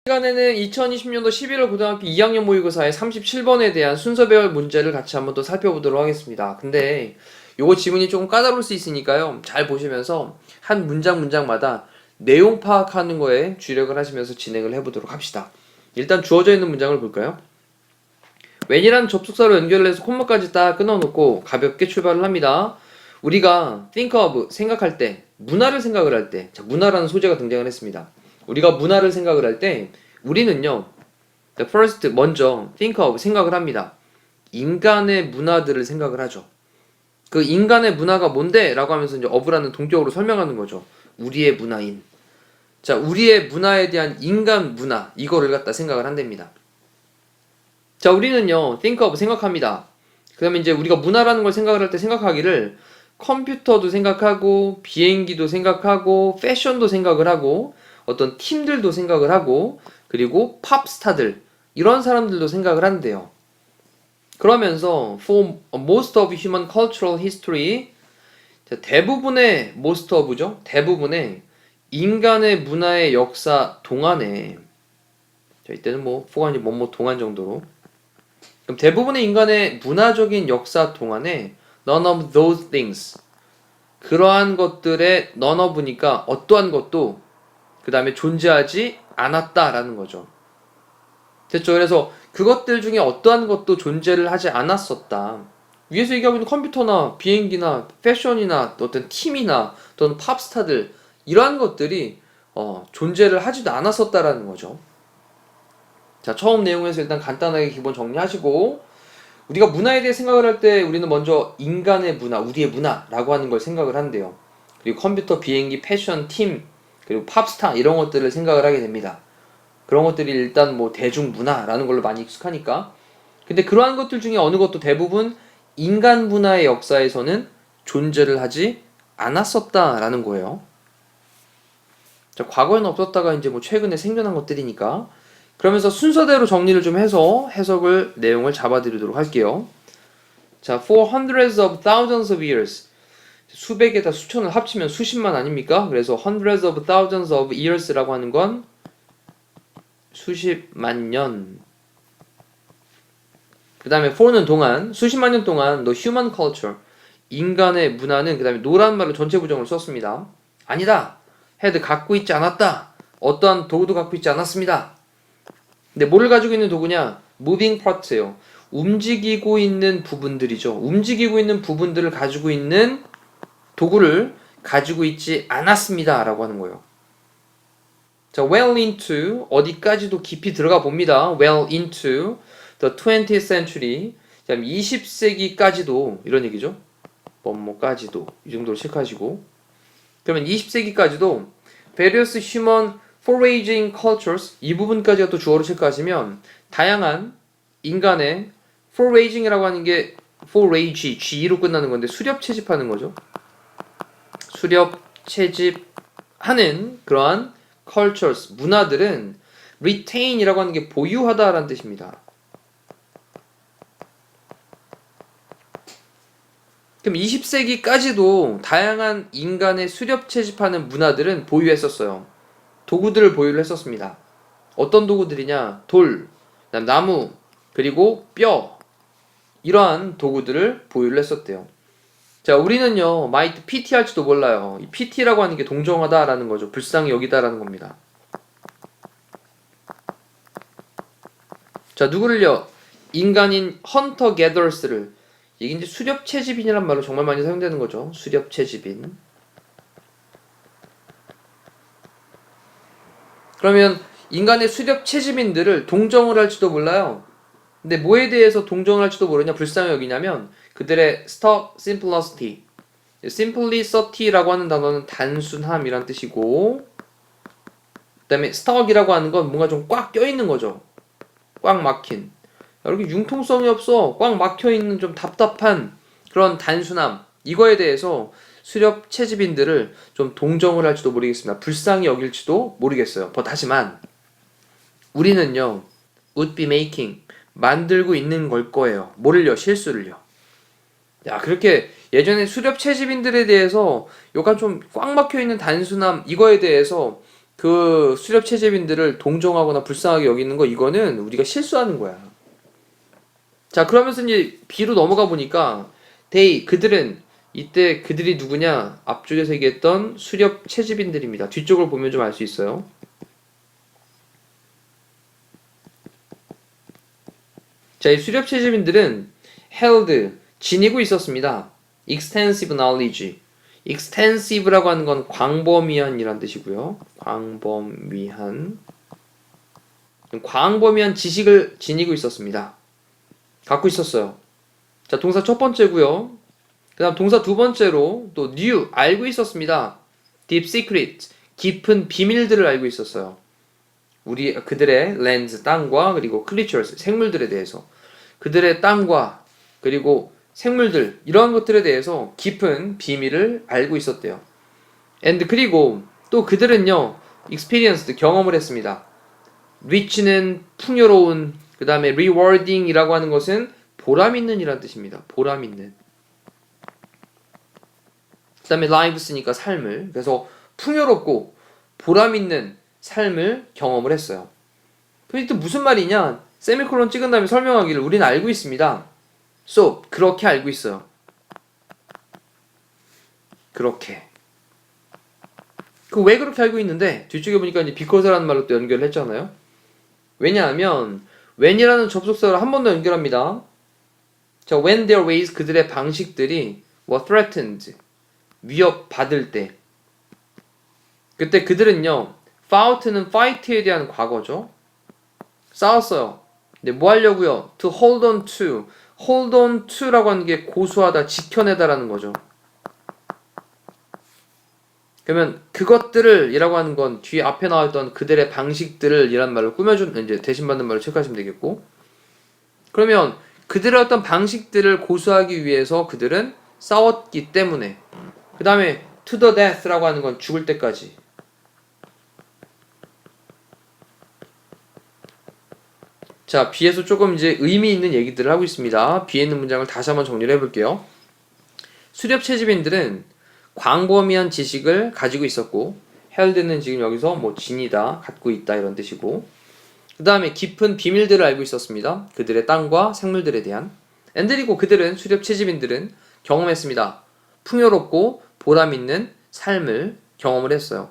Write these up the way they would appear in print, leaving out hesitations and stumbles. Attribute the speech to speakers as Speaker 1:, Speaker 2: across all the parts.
Speaker 1: 시간에는 2020년도 11월 고등학교 2학년 모의고사의 37번에 대한 순서별 문제를 같이 한번 더 살펴보도록 하겠습니다. 근데 요거 지문이 조금 까다로울 수 있으니까요. 잘 보시면서 한 문장마다 내용 파악하는 거에 주력을 하시면서 진행을 해보도록 합시다. 일단 주어져 있는 문장을 볼까요? when이라는 접속사로 연결을 해서 콤마까지 딱 끊어놓고 가볍게 출발을 합니다. 우리가 think of, 생각할 때, 문화를 생각을 할 때, 자, 문화라는 소재가 등장을 했습니다. 우리가 문화를 생각을 할 때 우리는요, the first, 먼저 think of, 생각을 합니다. 인간의 문화들을 생각을 하죠. 그 인간의 문화가 뭔데? 라고 하면서 이제 of라는 동격으로 설명하는 거죠. 우리의 문화인. 자, 우리의 문화에 대한 인간 문화, 이거를 갖다 생각을 한답니다. 자, 우리는요, think of, 생각합니다. 그 다음에 이제 우리가 문화라는 걸 생각을 할 때 생각하기를 컴퓨터도 생각하고, 비행기도 생각하고, 패션도 생각을 하고, 어떤 팀들도 생각을 하고, 그리고 팝스타들, 이런 사람들도 생각을 한대요. 그러면서 for most of human cultural history, 대부분의 most of죠. 대부분의 인간의 문화의 역사 동안에, 자, 이때는 뭐 for가 아니라 뭐뭐 동안 정도로, 그럼 대부분의 인간의 문화적인 역사 동안에 none of those things, 그러한 것들의 none of니까 어떠한 것도 그 다음에 존재하지 않았다라는 거죠. 됐죠? 그래서 그것들 중에 어떠한 것도 존재를 하지 않았었다. 위에서 얘기하고 있는 컴퓨터나 비행기나 패션이나 어떤 팀이나 또는 팝스타들, 이러한 것들이 존재를 하지도 않았었다라는 거죠. 자, 처음 내용에서 일단 간단하게 기본 정리하시고, 우리가 문화에 대해 생각을 할 때 우리는 먼저 인간의 문화, 우리의 문화라고 하는 걸 생각을 한대요. 그리고 컴퓨터, 비행기, 패션, 팀, 그리고 팝스타, 이런 것들을 생각을 하게 됩니다. 그런 것들이 일단 뭐 대중문화라는 걸로 많이 익숙하니까. 근데 그러한 것들 중에 어느 것도 대부분 인간 문화의 역사에서는 존재를 하지 않았었다라는 거예요. 자, 과거에는 없었다가 이제 뭐 최근에 생겨난 것들이니까. 그러면서 순서대로 정리를 좀 해서 해석을, 내용을 잡아드리도록 할게요. 자, for hundreds of thousands of years. 수백에다 수천을 합치면 수십만 아닙니까? 그래서 hundreds of thousands of years라고 하는 건 수십만 년. 그 다음에 for는 동안, 수십만 년 동안 the human culture, 인간의 문화는, 그 다음에 노란 말로 전체 부정을 썼습니다. 아니다. had 갖고 있지 않았다. 어떠한 도구도 갖고 있지 않았습니다. 근데 뭐를 가지고 있는 도구냐? moving parts예요. 움직이고 있는 부분들이죠. 움직이고 있는 부분들을 가지고 있는 도구를 가지고 있지 않았습니다 라고 하는 거예요. 자, well into, 어디까지도 깊이 들어가 봅니다. well into the 20th century, 20세기까지도, 이런 얘기죠. 뭐까지도, 이 정도로 체크하시고, 그러면 20세기까지도 various human foraging cultures, 이 부분까지가 또 주어로 체크하시면 다양한 인간의 foraging이라고 하는 게 forage, G로 끝나는 건데 수렵 채집하는 거죠. 수렵 채집하는 그러한 cultures, 문화들은 retain이라고 하는 게 보유하다라는 뜻입니다. 그럼 20세기까지도 다양한 인간의 수렵 채집하는 문화들은 보유했었어요. 도구들을 보유를 했었습니다. 어떤 도구들이냐? 돌, 나무, 그리고 뼈, 이러한 도구들을 보유를 했었대요. 자, 우리는요, might PT 할지도 몰라요. 이 PT라고 하는 게 동정하다라는 거죠. 불쌍히 여기다라는 겁니다. 자, 누구를요? 인간인 헌터 게더스를, 이게 이제 수렵 채집인이란 말로 정말 많이 사용되는 거죠. 수렵 채집인. 그러면 인간의 수렵 채집인들을 동정을 할지도 몰라요. 근데 뭐에 대해서 동정을 할지도 모르냐, 불쌍히 여기냐면 그들의 simplicity, simplicity라고 하는 단어는 단순함이란 뜻이고, 그 다음에 stuck이라고 하는 건 뭔가 좀 꽉 껴있는 거죠. 꽉 막힌, 이렇게 융통성이 없어, 꽉 막혀있는 좀 답답한 그런 단순함, 이거에 대해서 수렵 채집인들을 좀 동정을 할지도 모르겠습니다. 불쌍히 여길지도 모르겠어요. 하지만 우리는요, would be making, 만들고 있는 걸 거예요. 뭐를요? 실수를요. 야, 그렇게 예전에 수렵 채집인들에 대해서 약간 좀 꽉 막혀 있는 단순함 이거에 대해서 그 수렵 채집인들을 동정하거나 불쌍하게 여기는 거 이거는 우리가 실수하는 거야. 자, 그러면서 이제 B로 넘어가 보니까 그들은 이때 그들이 누구냐? 앞쪽에서 얘기했던 수렵 채집인들입니다. 뒤쪽을 보면 좀 알 수 있어요. 자, 이 수렵 채집인들은 held, 지니고 있었습니다. extensive knowledge. extensive라고 하는 건 광범위한이란 뜻이고요. 광범위한 지식을 지니고 있었습니다. 갖고 있었어요. 자, 동사 첫 번째고요. 그 다음 동사 두 번째로 또 knew, 알고 있었습니다. deep secret, 깊은 비밀들을 알고 있었어요. 그들의 lands, 땅과 그리고 creatures, 생물들에 대해서 그들의 땅과 그리고 생물들 이러한 것들에 대해서 깊은 비밀을 알고 있었대요. and 그리고 또 그들은요 experienced, 경험을 했습니다. rich는 풍요로운, 그 다음에 rewarding이라고 하는 것은 보람 있는 이란 뜻입니다. 보람 있는. 그 다음에 lives니까 삶을, 그래서 풍요롭고 보람 있는 삶을 경험을 했어요. 그게 또 무슨 말이냐? 세미콜론 찍은 다음에 설명하기를 우리는 알고 있습니다. So, 그렇게 알고 있어요. 그렇게. 왜 그렇게 알고 있는데? 뒤쪽에 보니까 이제 because라는 말로 또 연결을 했잖아요. 왜냐하면 when이라는 접속사를 한 번 더 연결합니다. 자, when their ways, 그들의 방식들이 were threatened, 위협받을 때. 그때 그들은요, fought는 fight에 대한 과거죠. 싸웠어요. 근데 뭐 하려고요? to hold on to. hold on to라고 하는 게 고수하다, 지켜내다라는 거죠. 그러면 그것들을 이라고 하는 건 뒤에 앞에 나왔던 그들의 방식들을 이란 말로 꾸며준, 이제 대신받는 말로 체크하시면 되겠고. 그러면 그들의 어떤 방식들을 고수하기 위해서 그들은 싸웠기 때문에. 그 다음에 to the death라고 하는 건 죽을 때까지. 자, B에서 조금 이제 의미 있는 얘기들을 하고 있습니다. B에 있는 문장을 다시 한번 정리를 해볼게요. 수렵 채집인들은 광범위한 지식을 가지고 있었고, held는 지금 여기서 뭐 지니다, 갖고 있다 이런 뜻이고, 그 다음에 깊은 비밀들을 알고 있었습니다. 그들의 땅과 생물들에 대한. 그리고 그들은, 수렵 채집인들은 경험했습니다. 풍요롭고 보람 있는 삶을 경험을 했어요.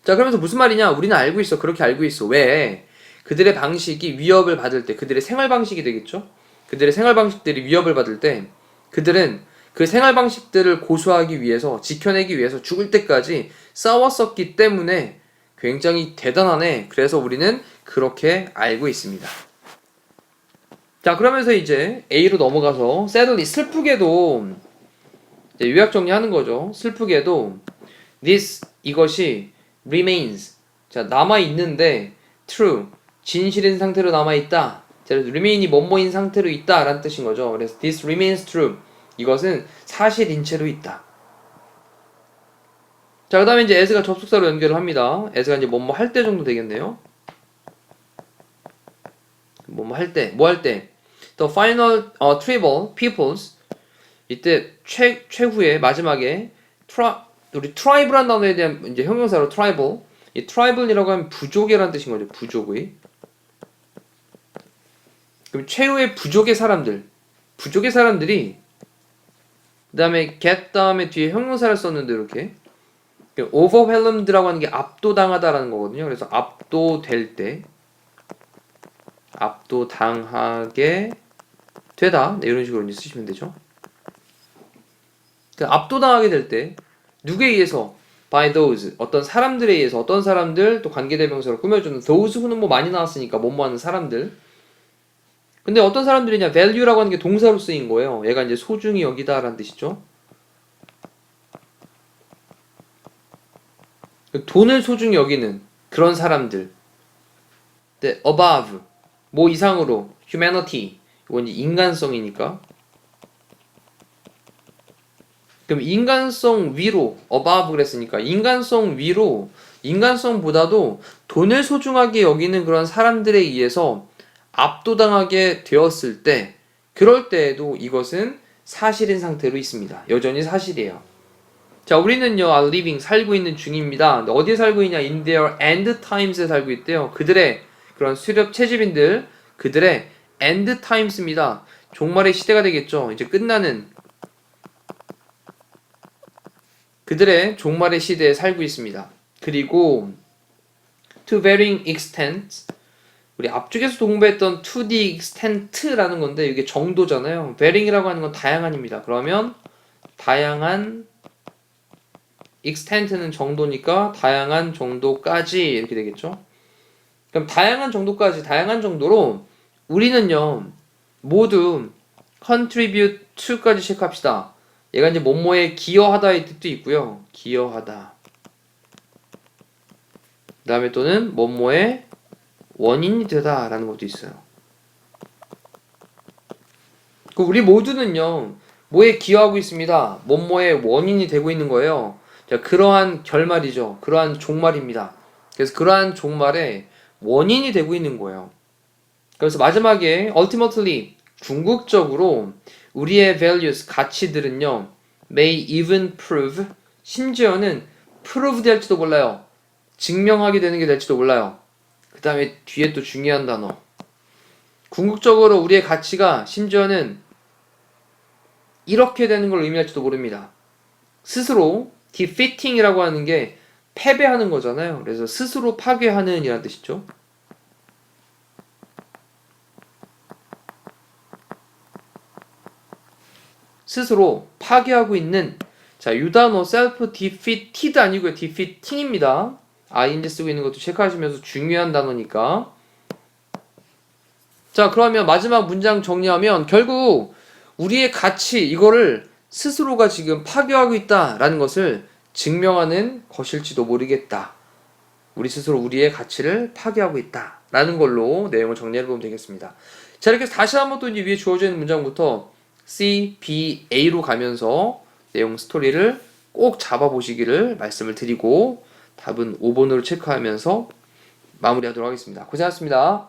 Speaker 1: 자, 그러면서 무슨 말이냐? 우리는 알고 있어. 그렇게 알고 있어. 왜? 그들의 방식이 위협을 받을 때, 그들의 생활 방식이 되겠죠? 그들의 생활 방식들이 위협을 받을 때, 그들은 그 생활 방식들을 고수하기 위해서, 지켜내기 위해서 죽을 때까지 싸웠었기 때문에 굉장히 대단하네. 그래서 우리는 그렇게 알고 있습니다. 자, 그러면서 이제 A로 넘어가서 sadly, 슬프게도 이제 요약 정리하는 거죠. 슬프게도 이것이 remains, 자, 남아 있는데 true, 진실인 상태로 남아 있다. 자, 그래서 remain이 뭐뭐인 상태로 있다라는 뜻인 거죠. 그래서 this remains true, 이것은 사실인 채로 있다. 자, 그 다음에 이제 as가 접속사로 연결을 합니다. as가 이제 뭐뭐 할 때 정도 되겠네요. 뭐뭐 할 때, 뭐 할 때. The final tribal peoples, 이때 최후의 마지막에 우리 tribe란 단어에 대한 이제 형용사로 tribal, 이 tribal이라고 하면 부족이라는 뜻인 거죠. 부족의. 그럼 최후의 부족의 사람들이 그 다음에 get 다음에 뒤에 형용사를 썼는데 이렇게 overwhelmed라고 하는 게 압도당하다라는 거거든요. 그래서 압도될 때, 압도당하게 되다, 네, 이런 식으로 이제 쓰시면 되죠. 압도당하게 될 때 누구에 의해서? by those, 어떤 사람들에 의해서. 어떤 사람들, 또 관계대명사로 꾸며주는 those who는 뭐 많이 나왔으니까 뭐뭐 하는 사람들. 근데 어떤 사람들이냐? value라고 하는 게 동사로 쓰인 거예요. 얘가 이제 소중히 여기다 라는 뜻이죠. 돈을 소중히 여기는 그런 사람들. 네, above, 뭐 이상으로, humanity, 이건 이제 인간성이니까. 그럼 인간성 위로, above 그랬으니까 인간성 위로, 인간성보다도 돈을 소중하게 여기는 그런 사람들에 의해서 압도당하게 되었을 때, 그럴 때에도 이것은 사실인 상태로 있습니다. 여전히 사실이에요. 자, 우리는요, are living, 살고 있는 중입니다. 근데 어디에 살고 있냐? in their end times에 살고 있대요. 그들의 그런 수렵 채집인들, 그들의 end times입니다. 종말의 시대가 되겠죠. 이제 끝나는 그들의 종말의 시대에 살고 있습니다. 그리고 to varying extent, 우리 앞쪽에서 공부했던 to the extent라는 건데 이게 정도잖아요. varying이라고 하는 건 다양한입니다. 그러면 다양한 extent는 정도니까 다양한 정도까지 이렇게 되겠죠. 그럼 다양한 정도까지, 다양한 정도로 우리는요 모두 contribute to까지 체크합시다. 얘가 이제 뭐뭐에 기여하다의 뜻도 있고요. 기여하다. 그 다음에 또는 뭐뭐의 원인이 되다 라는 것도 있어요. 우리 모두는요 뭐에 기여하고 있습니다. 뭐뭐의 원인이 되고 있는 거예요. 자, 그러한 결말이죠. 그러한 종말입니다. 그래서 그러한 종말의 원인이 되고 있는 거예요. 그래서 마지막에 ultimately 궁극적으로 우리의 values 가치들은요 may even prove, 심지어는 prove 될지도 몰라요. 증명하게 되는 게 될지도 몰라요. 그 다음에 뒤에 또 중요한 단어, 궁극적으로 우리의 가치가 심지어는 이렇게 되는 걸 의미할지도 모릅니다. 스스로 defeating이라고 하는 게 패배하는 거잖아요. 그래서 스스로 파괴하는 이라는 뜻이죠. 스스로 파괴하고 있는, 자, 이 단어 self defeated 아니고요. defeating입니다. ing 쓰고 있는 것도 체크하시면서 중요한 단어니까. 자, 그러면 마지막 문장 정리하면 결국 우리의 가치, 이거를 스스로가 지금 파괴하고 있다라는 것을 증명하는 것일지도 모르겠다. 우리 스스로 우리의 가치를 파괴하고 있다라는 걸로 내용을 정리해보면 되겠습니다. 자, 이렇게 다시 한번 또 이제 위에 주어져 있는 문장부터 C, B, A로 가면서 내용 스토리를 꼭 잡아보시기를 말씀을 드리고 답은 5번으로 체크하면서 마무리하도록 하겠습니다. 고생하셨습니다.